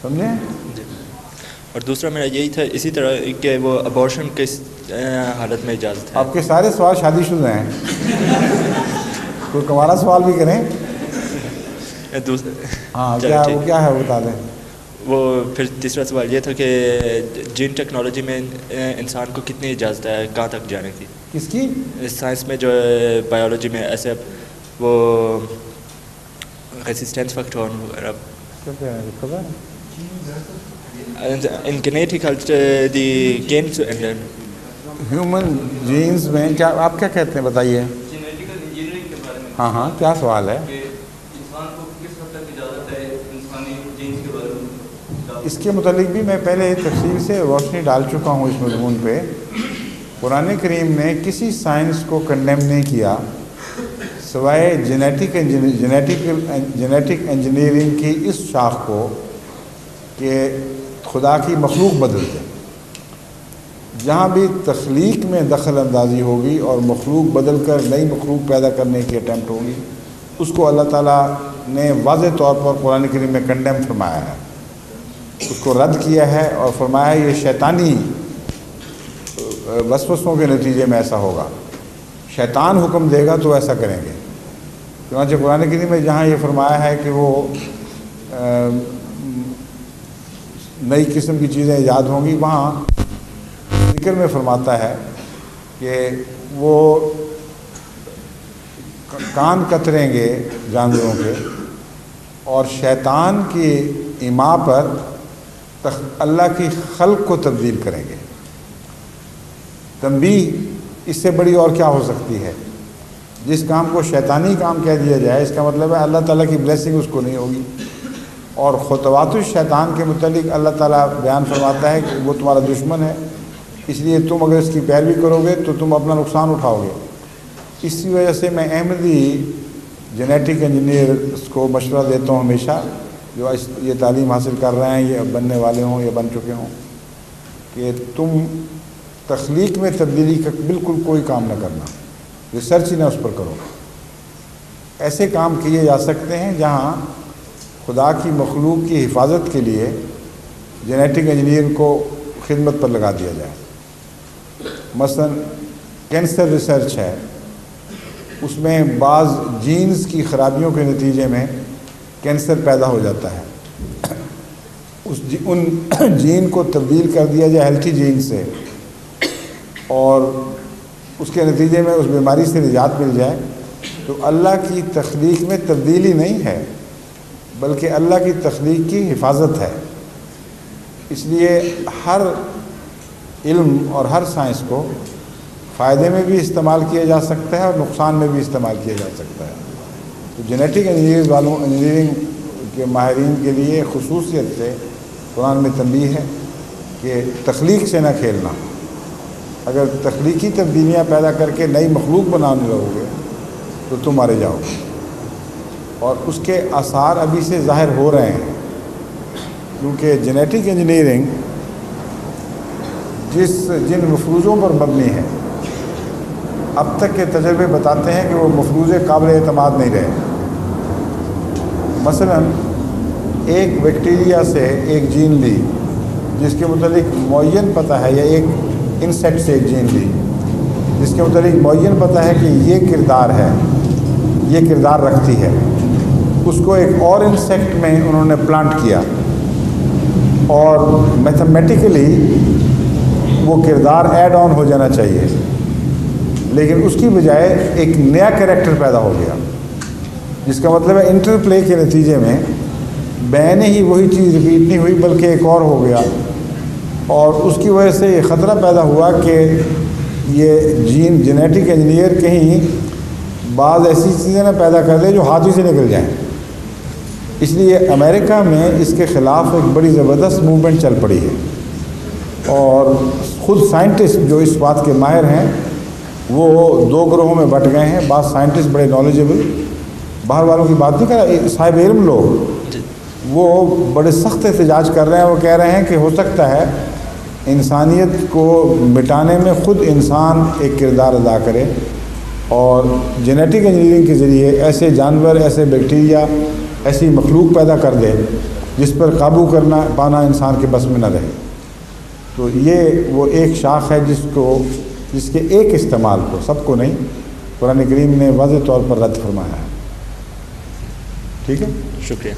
سمجھے؟ جی. اور دوسرا میرا یہی تھا اسی طرح کہ وہ ابورشن کس حالت میں اجازت ہے؟ آپ کے سارے سوال شادی شدہ ہیں. کوئی کمارا سوال بھی کریں. ہاں کیا ہے وہ بتا دیں. وہ پھر تیسرا سوال یہ تھا کہ جین ٹیکنالوجی میں انسان کو کتنی اجازت ہے کہاں تک جانے کی؟ کس کی؟ سائنس میں جو بایولوجی میں ایسے وہ ریسسٹینس فیکٹر وغیرہ ان genetical the gains and human genes میں کیا آپ کیا کہتے ہیں بتائیے. جینیٹیکل انجینئرنگ کے بارے میں. ہاں کیا سوال ہے؟ کہ انسان کو کس حد تک اجازت ہے انسانی جینز کے بارے میں. اس کے متعلق بھی میں پہلے تفصیل سے روشنی ڈال چکا ہوں اس مضمون پہ. قرآن کریم نے کسی سائنس کو کنڈیم نہیں کیا سوائے جینیٹک انجینئرنگ کی اس شاخ کو کہ خدا کی مخلوق بدل دے. جہاں بھی تخلیق میں دخل اندازی ہوگی اور مخلوق بدل کر نئی مخلوق پیدا کرنے کی اٹیمپٹ ہوگی اس کو اللہ تعالیٰ نے واضح طور پر قرآن کریم میں کنڈیم فرمایا ہے، اس کو رد کیا ہے اور فرمایا ہے یہ شیطانی وسوسوں کے نتیجے میں ایسا ہوگا. شیطان حکم دے گا تو ایسا کریں گے. چنانچہ قرآن کریم میں جہاں یہ فرمایا ہے کہ وہ نئی قسم کی چیزیں ایجاد ہوں گی وہاں ذکر میں فرماتا ہے کہ وہ کان کتریں گے جانوروں کے اور شیطان کی ایما پر اللہ کی خلق کو تبدیل کریں گے. تنبیہ اس سے بڑی اور کیا ہو سکتی ہے؟ جس کام کو شیطانی کام کہہ دیا جائے اس کا مطلب ہے اللہ تعالیٰ کی بلیسنگ اس کو نہیں ہوگی. اور خطوات الشیطان کے متعلق اللہ تعالیٰ بیان فرماتا ہے کہ وہ تمہارا دشمن ہے، اس لیے تم اگر اس کی پیروی کرو گے تو تم اپنا نقصان اٹھاؤ گے. اسی وجہ سے میں احمدی جینیٹک انجینئرس کو مشورہ دیتا ہوں ہمیشہ جو یہ تعلیم حاصل کر رہے ہیں یہ بننے والے ہوں یا بن چکے ہوں کہ تم تخلیق میں تبدیلی کا بالکل کوئی کام نہ کرنا، ریسرچ ہی نہ اس پر کرو. ایسے کام کیے جا سکتے ہیں جہاں خدا کی مخلوق کی حفاظت کے لیے جینیٹک انجینئر کو خدمت پر لگا دیا جائے. مثلا کینسر ریسرچ ہے، اس میں بعض جینز کی خرابیوں کے نتیجے میں کینسر پیدا ہو جاتا ہے. ان جین کو تبدیل کر دیا جائے ہیلتھی جین سے اور اس کے نتیجے میں اس بیماری سے نجات مل جائے تو اللہ کی تخلیق میں تبدیلی نہیں ہے بلکہ اللہ کی تخلیق کی حفاظت ہے. اس لیے ہر علم اور ہر سائنس کو فائدے میں بھی استعمال کیا جا سکتا ہے اور نقصان میں بھی استعمال کیا جا سکتا ہے. تو جینیٹک انجینئرنگ کے ماہرین کے لیے خصوصیت سے قرآن میں تنبیہ ہے کہ تخلیق سے نہ کھیلنا. اگر تخلیقی تبدیلیاں پیدا کر کے نئی مخلوق بنانے لگو گے تو تم مارے جاؤ گے. اور اس کے آثار ابھی سے ظاہر ہو رہے ہیں کیونکہ جینیٹک انجینئرنگ جن مفروضوں پر مبنی ہے اب تک کے تجربے بتاتے ہیں کہ وہ مفروضے قابل اعتماد نہیں رہے. مثلا ایک بیکٹیریا سے ایک جین لی جس کے متعلق معین پتہ ہے یا ایک انسیکٹ سے ایک جین لی جس کے متعلق معین پتہ ہے کہ یہ کردار ہے، یہ کردار رکھتی ہے. اس کو ایک اور انسیکٹ میں انہوں نے پلانٹ کیا اور میتھمیٹیکلی وہ کردار ایڈ آن ہو جانا چاہیے لیکن اس کی بجائے ایک نیا کریکٹر پیدا ہو گیا جس کا مطلب ہے انٹر پلے کے نتیجے میں بین ہی وہی چیز ریپیٹ نہیں ہوئی بلکہ ایک اور ہو گیا. اور اس کی وجہ سے یہ خطرہ پیدا ہوا کہ یہ جینیٹک انجینئر کہیں بعض ایسی چیزیں نہ پیدا کر دے جو ہاتھ ہی سے نکل جائیں. اس لیے امریکہ میں اس کے خلاف ایک بڑی زبردست موومنٹ چل پڑی ہے اور خود سائنٹسٹ جو اس بات کے ماہر ہیں وہ دو گروہوں میں بٹ گئے ہیں. بعض سائنٹسٹ بڑے نالجبل، باہر والوں کی بات نہیں کر رہا، صاحب علم لوگ وہ بڑے سخت احتجاج کر رہے ہیں. وہ کہہ رہے ہیں کہ ہو سکتا ہے انسانیت کو مٹانے میں خود انسان ایک کردار ادا کرے اور جینیٹک انجینئرنگ کے ذریعے ایسے جانور، ایسے بیکٹیریا، ایسی مخلوق پیدا کر دے جس پر قابو کرنا پانا انسان کے بس میں نہ رہے. تو یہ وہ ایک شاخ ہے جس کے ایک استعمال کو، سب کو نہیں، قرآن کریم نے واضح طور پر رد فرمایا ہے. ٹھیک ہے، شکریہ.